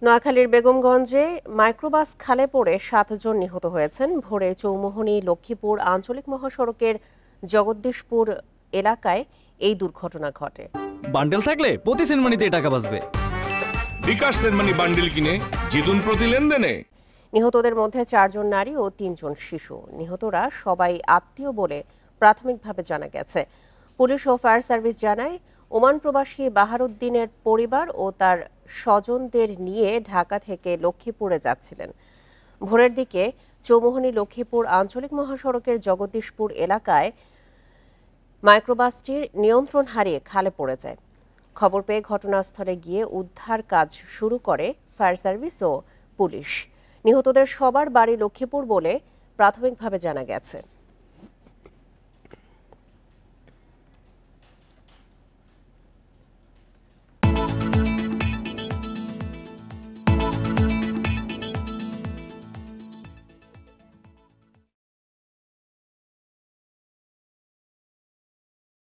নোয়াখালীর বেগমগঞ্জে মাইক্রোবাস খালে পড়ে ৭ জন নিহত হয়েছেন। ভোরে চৌমুহনী লক্ষ্মীপুর আঞ্চলিক মহাসড়কের জগদ্দীশপুর এলাকায় এই দুর্ঘটনা ঘটে। বান্ডেল থাকলে প্রতি সেনমানিতে টাকা বাঁচবে। বিকাশ সেনমানি বান্ডেল কিনে জিতুন প্রতি লেনদেনে। নিহতদের মধ্যে 4 জন নারী ও 3 জন শিশু। নিহতরা সবাই আত্মীয় বলে প্রাথমিকভাবে জানা গেছে। পুলিশ ও ফায়ার সার্ভিস জানায়, ওমান প্রবাসী বাহারুদ্দিনের পরিবার ও তার স্বজনদের নিয়ে ঢাকা থেকে লক্ষ্মীপুরে যাচ্ছিলেন। ভোরের দিকে চৌমুহনী লক্ষ্মীপুর আঞ্চলিক মহাসড়কের জগদ্দীশপুর এলাকায় মাইক্রোবাসটির নিয়ন্ত্রণ হারিয়ে খালে পড়ে যায়। খবর পেয়ে ঘটনাস্থলে গিয়ে উদ্ধার কাজ শুরু করে ফায়ার সার্ভিস ও পুলিশ। নিহতদের সবার বাড়ি লক্ষ্মীপুর বলে প্রাথমিকভাবে জানা গেছে।